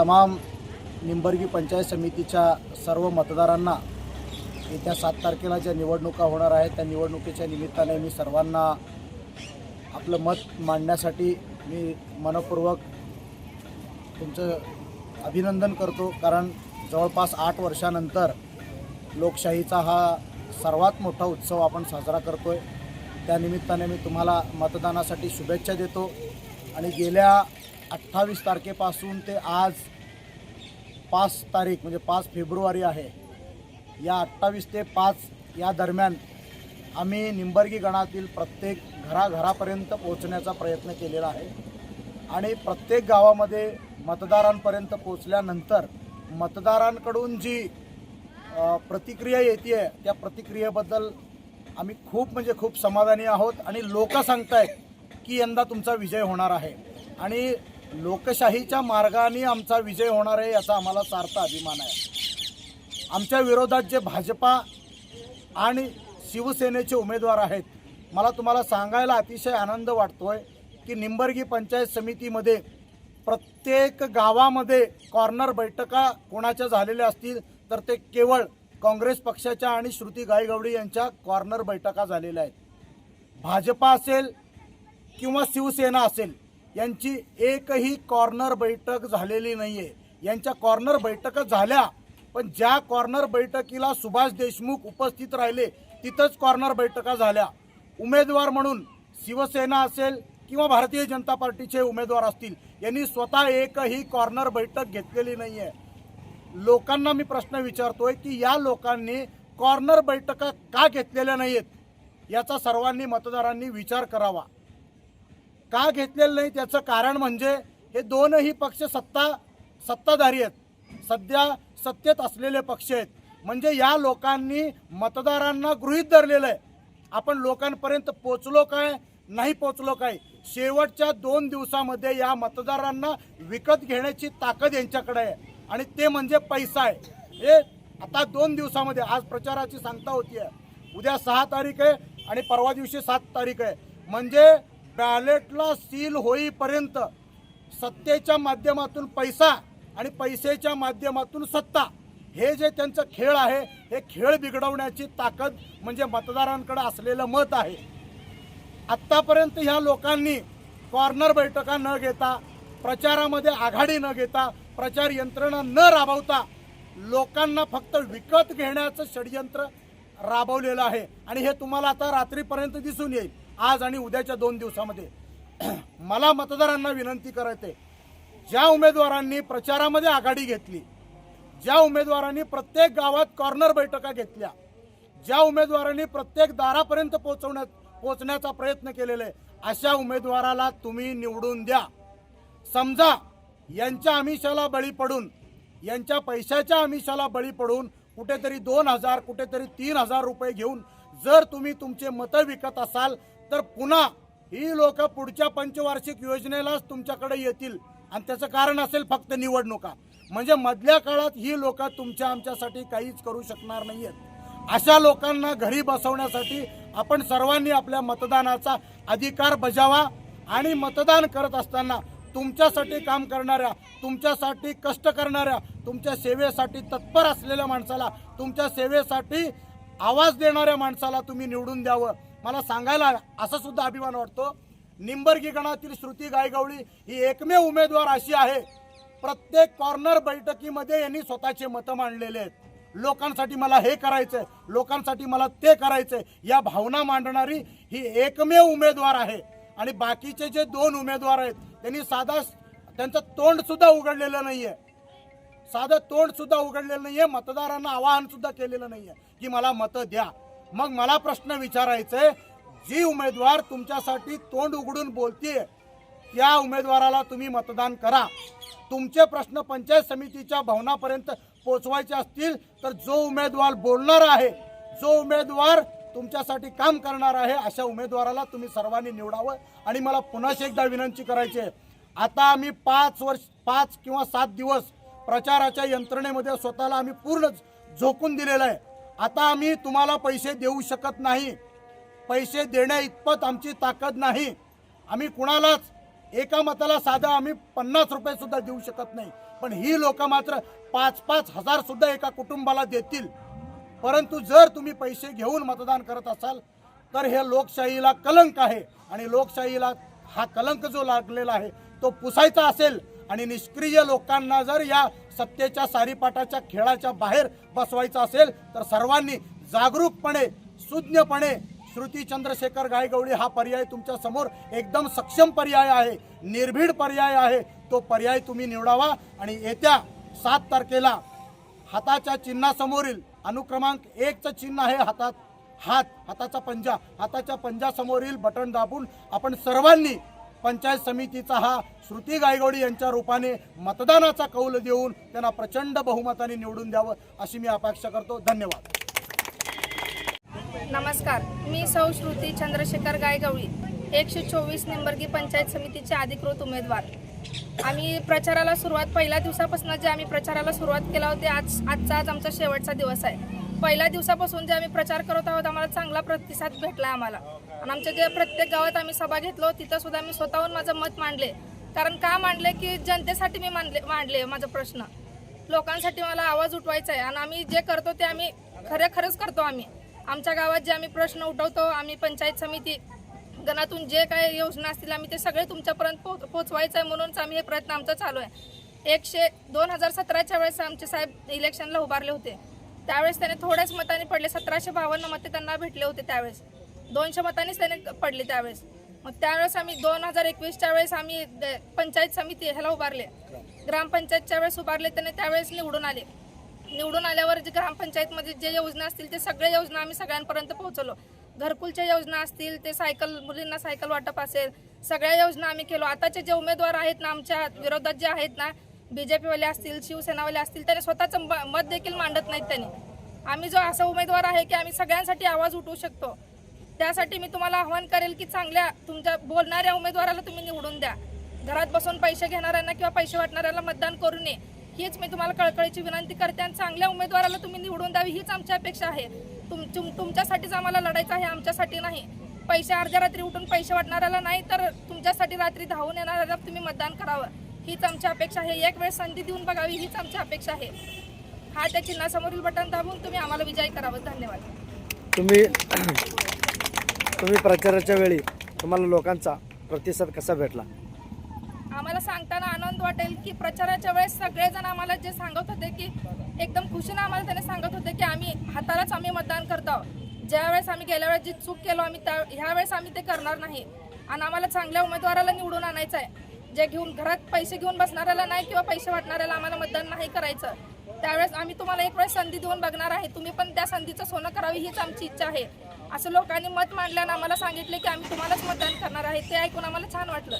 तमाम निंबर्गी पंचायत समितीच्या सर्व मतदारांना येत्या 7 तारखेला ज्या निवडणुका होणार आहेत त्या निवडणुकीच्या निमित्ताने मी सर्वांना आपलं मत मांडण्यासाठी मी मनपूर्वक तुमचं अभिनंदन करतो। कारण जवळपास 8 वर्षानंतर लोकशाहीचा हा सर्वात मोठा उत्सव आपण साजरा करतोय। त्यानिमित्ताने मी तुम्हाला मतदानासाठी शुभेच्छा देतो आणि गेल्या 28 तारखेपासून ते आज 5 तारीख म्हणजे 5 फेब्रुवारी आहे, या 28 ते 5 या दरम्यान आम्ही निंबर्गी गणातील प्रत्येक घराघरापर्यंत पोहोचण्याचा प्रयत्न केलेला आहे आणि प्रत्येक गावामध्ये मतदारांपर्यंत पोहोचल्यानंतर मतदारांकडून जी प्रतिक्रिया येते त्या प्रतिक्रियेबद्दल आम्ही खूप समाधानी आहोत आणि लोक सांगतायत की यंदा तुमचा विजय होणार आहे आणि लोकशाहीच्या मार्गाने आमचा विजय होणार आहे याचा आम्हाला सार्थ अभिमान आहे। आमच्या विरोधात जे भाजपा आणि शिवसेनेचे उमेदवार आहेत, मला तुम्हाला सांगायला अतिशय आनंद वाटतोय की निंबर्गी पंचायत समितीमध्ये प्रत्येक गावामध्ये कॉर्नर बैठका कोणाच्या झालेल्या असतील तर ते केवळ काँग्रेस पक्षाच्या आणि श्रुती गायगवडी यांच्या कॉर्नर बैठका झालेल्या आहेत। भाजपा असेल किंवा शिवसेना असेल यांची एकही कॉर्नर बैठक झालेली नाही आहे। यांच्या कॉर्नर बैठका झाल्या, पण ज्या कॉर्नर बैठकीला सुभाष देशमुख उपस्थित राहिले तिथंच कॉर्नर बैठका झाल्या। उमेदवार म्हणून शिवसेना असेल किंवा भारतीय जनता पार्टीचे उमेदवार असतील यांनी स्वतः एकही कॉर्नर बैठक घेतलेली नाही आहे। लोकांना मी प्रश्न विचारतोय की या लोकांनी कॉर्नर बैठका का घेतलेल्या नाहीत याचा सर्वांनी मतदारांनी विचार करावा। का घेतलेलं नाही त्याचं कारण म्हणजे हे दोनही पक्ष सत्ताधारी आहेत, सध्या सत्तेत असलेले पक्ष आहेत। म्हणजे या लोकांनी मतदारांना गृहीत धरलेलं आहे। आपण लोकांपर्यंत पोचलो काय नाही पोचलो काय, शेवटच्या 2 दिवसामध्ये या मतदारांना विकत घेण्याची ताकद यांच्याकडे आहे आणि ते म्हणजे पैसा आहे। हे आता 2 दिवसामध्ये, आज प्रचाराची सांगता होती आहे, उद्या 6 तारीख आहे आणि परवा दिवशी 7 तारीख आहे, म्हणजे बॅलेटला सील होईपर्यंत सत्तेच्या माध्यमातून पैसा आणि पैशाच्या माध्यमातून सत्ता हे जे त्यांचं खेळ आहे हे खेळ बिघडवण्याची ताकद म्हणजे मतदारांकडे असलेलं मत आहे। आत्तापर्यंत ह्या लोकांनी कॉर्नर बैठका न घेता, प्रचारामध्ये आघाडी न घेता, प्रचार यंत्रणा न राबवता लोकांना फक्त विकत घेण्याचं षडयंत्र राबवलेलं आहे आणि हे तुम्हाला आता रात्रीपर्यंत दिसून येईल, आज आणि उद्याच्या 2 दिवसामध्ये। मला मतदारांना विनंती करायचे, ज्या उमेदवारांनी प्रचारामध्ये आघाडी घेतली, ज्या उमेदवारांनी प्रत्येक गावात कॉर्नर बैठका घेतल्या, ज्या उमेदवारांनी प्रत्येक दारापर्यंत पोहोचण्याचा प्रयत्न केलेला आहे, अशा उमेदवाराला तुम्ही निवडून द्या। समजा यांच्या आमिषाला बळी पडून, यांच्या पैशाच्या आमिषाला बळी पडून कुठेतरी 2000 कुठेतरी 3000 रुपये घेऊन जर तुम्ही तुमचे मतं विकत असाल तर पुन्हा ही लोक पुढच्या पंचवार्षिक योजनेलाच तुमच्याकडे येतील आणि त्याचं कारण असेल फक्त निवडणुका। म्हणजे मधल्या काळात ही लोक तुमच्या आमच्यासाठी काहीच करू शकणार नाहीयेत। अशा लोकांना घरी बसवण्यासाठी आपण सर्वांनी आपल्या मतदानाचा अधिकार बजावा आणि मतदान करत असताना तुमच्यासाठी काम करणाऱ्या, तुमच्यासाठी कष्ट करणाऱ्या, तुमच्या सेवेसाठी तत्पर असलेल्या माणसाला, तुमच्या सेवेसाठी आवाज देणाऱ्या माणसाला तुम्ही निवडून द्यावं। मला सांगायला असा सुद्धा अभिमान वाटतो, निंबर्गी गणातील श्रुती गायगवडी ही एकमेव उमेदवार अशी आहे, प्रत्येक कॉर्नर बैठकीमध्ये यांनी स्वतःचे मतं मांडलेले आहेत। लोकांसाठी मला हे करायचंय, लोकांसाठी मला ते करायचंय या भावना मांडणारी ही एकमेव उमेदवार आहे। आणि बाकीचे जे 2 उमेदवार आहेत त्यांनी त्यांचं तोंड सुद्धा उघडलेलं नाहीये, साधं तोंड सुद्धा उघडलेलं नाहीये, मतदारांना आवाहन सुद्धा केलेलं नाहीये की मला मतं द्या। मग मला प्रश्न विचारायचे, जी उमेदवार तुमच्यासाठी तोंड उघडून बोलतीये त्या उमेदवाराला तुम्ही मतदान करा। तुमचे प्रश्न पंचायत समितीच्या भवनापर्यंत पोहोचवायचे असतील तर जो उमेदवार बोलणार आहे, जो उमेदवार तुमच्यासाठी काम करणार आहे अशा उमेदवाराला तुम्ही सर्वांनी निवडावं। आणि मला पुन्हा एकदा विनंती करायची आहे, आता आम्ही 5 किंवा 7 दिवस प्रचाराच्या यंत्रणेमध्ये स्वतःला आम्ही पूर्ण झोकून दिलेलं आहे। आता आम्ही तुम्हाला पैसे देऊ शकत नाही, पैसे देण्या इतपत आमची ताकद नाही। आम्ही कुणालाच एका मताला साधा आम्ही 50 रुपये सुद्धा देऊ शकत नाही। पण ही लोक मात्र 5-5 हजार सुद्धा एका कुटुंबाला देतील. परंतु जर तुम्ही पैसे घेऊन मतदान करत असाल तर हे लोकशाहीला कलंक आहे आणि लोकशाहीला हा कलंक जो लागलेला आहे तो पुसायचा असेल आणि निष्क्रिय लोकांना जर या सत्तेच्या सारीपाटाच्या खेळाच्या बाहेर बसवायचं असेल तर सर्वांनी जागरूकपणे सुज्ञपणे श्रुती चंद्रशेखर गायगवळी हा पर्याय तुमच्या समोर एकदम सक्षम पर्याय आहे, निर्भीड पर्याय आहे. तो पर्याय तुम्ही निवडावा आणि येत्या 7 तारखेला हाताच्या चिन्हासमोरील अनुक्रमांक 1चं चिन्ह आहे हाताचा पंजा, हाताच्या पंजासमोरील बटन दाबून आपण सर्वांनी पंचायत समितीचा हा श्रुती गायगवळी यांच्या रूपाने मतदानाचा कौल देऊन त्यांना प्रचंड बहुमताने निवडून द्यावं अशी मी अपेक्षा करतो. धन्यवाद. नमस्कार, मी सौ श्रुती चंद्रशेखर गायगवळी 124 निंबर्गी पंचायत समितीचे अधिकृत उमेदवार. आम्ही प्रचाराला पहिल्या दिवसापासून जे आम्ही प्रचाराला सुरुवात केला होती आजचा आमचा शेवटचा दिवस आहे. पहिल्या दिवसापासून जे आम्ही प्रचार करत आहोत आम्हाला चांगला प्रतिसाद भेटला आम्हाला. आणि आमच्या जे प्रत्येक गावात आम्ही सभा घेतलो तिथं सुद्धा मी स्वतःहून माझं मत मांडले. कारण का मांडले की जनतेसाठी मी मांडले माझा प्रश्न, लोकांसाठी मला आवाज उठवायचा आहे. आणि आम्ही जे करतो ते आम्ही खरंच करतो. आम्ही आमच्या गावात जे आम्ही प्रश्न उठवतो आम्ही पंचायत समिती गणातून जे काही योजना असतील आम्ही ते सगळे तुमच्यापर्यंत पोहोचवायचं आहे म्हणूनच आम्ही हे प्रयत्न आमचा चालू आहे. 2017च्या वेळेस आमचे साहेब इलेक्शनला उभारले होते त्यावेळेस त्याने थोड्याच मतांनी पडले, 1752 मते त्यांना भेटले होते. त्यावेळेस 200 मतांनीच त्याने पडले त्यावेळेस. मग त्यावेळेस आम्ही 2021च्या वेळेस आम्ही पंचायत समिती ह्याला उभारले, ग्रामपंचायतच्या वेळेस उभारले त्याने त्यावेळेस निवडून आले. निवडून आल्यावर जे ग्रामपंचायतमध्ये जे योजना असतील ते सगळे योजना आम्ही सगळ्यांपर्यंत पोहोचवलो. घरकुलच्या योजना असतील ते मुलींना सायकल वाटप असेल सगळ्या योजना आम्ही केलो. आताचे जे उमेदवार आहेत ना आमच्या विरोधात जे आहेत ना BJPवाले असतील शिवसेनावाले असतील त्याने स्वतःचं मत देखील मांडत नाहीत. त्यांनी आम्ही जो असा उमेदवार आहे की आम्ही सगळ्यांसाठी आवाज उठवू शकतो. त्यासाठी मी तुम्हाला आव्हान करेल की चांगल्या तुमच्या बोलणाऱ्या उमेदवाराला तुम्ही निवडून द्या. घरात बसून पैसे घेणाऱ्यांना किंवा पैसे वाटणाऱ्याला मतदान करू नये हीच मी तुम्हाला कळकळीची विनंती करते. आणि चांगल्या उमेदवाराला तुम्ही निवडून द्यावी हीच आमची अपेक्षा आहे. तुमच्यासाठीच आम्हाला लढायचं आहे, आमच्यासाठी नाही. पैसे अर्ध्या रात्री उठून पैसे वाटणाऱ्याला नाही तर तुमच्यासाठी रात्री धावून येणाऱ्याला तुम्ही मतदान करावं हीच आमची अपेक्षा आहे. एक वेळ संधी देऊन बघावी हीच आमची अपेक्षा आहे. हा त्या चिन्हासमोरील बटन दाबून तुम्ही आम्हाला विजयी करावं. धन्यवाद. तुम्ही प्रचाराच्या वेळी तुम्हाला लोकांचा प्रतिसाद कसा भेटला? आम्हाला सांगताना आनंद वाटेल की प्रचाराच्या वेळेस सगळेजण आम्हाला जे सांगत होते की एकदम खुशीनं आम्हाला त्याने सांगत होते की आम्ही हातालाच आम्ही मतदान करतो. ज्यावेळेस आम्ही गेल्या वेळेस जी चूक केलो आम्ही ह्या वेळेस आम्ही ते करणार नाही. आणि आम्हाला चांगल्या उमेदवाराला निवडून आणायचं आहे. जे घरात पैसे घेऊन बसणाऱ्याला नाही किंवा पैसे वाटणाऱ्याला आम्हाला मतदान नाही करायचं. त्यावेळेस आम्ही तुम्हाला एक वेळेस संधी देऊन बघणार आहे. तुम्ही पण त्या संधीचं सोनं करावी हीच आमची इच्छा आहे. असं लोकांनी मत मांडल्यानं आम्हाला सांगितले की आम्ही तुम्हालाच मतदान करणार आहे. ते ऐकून आम्हाला छान वाटलं.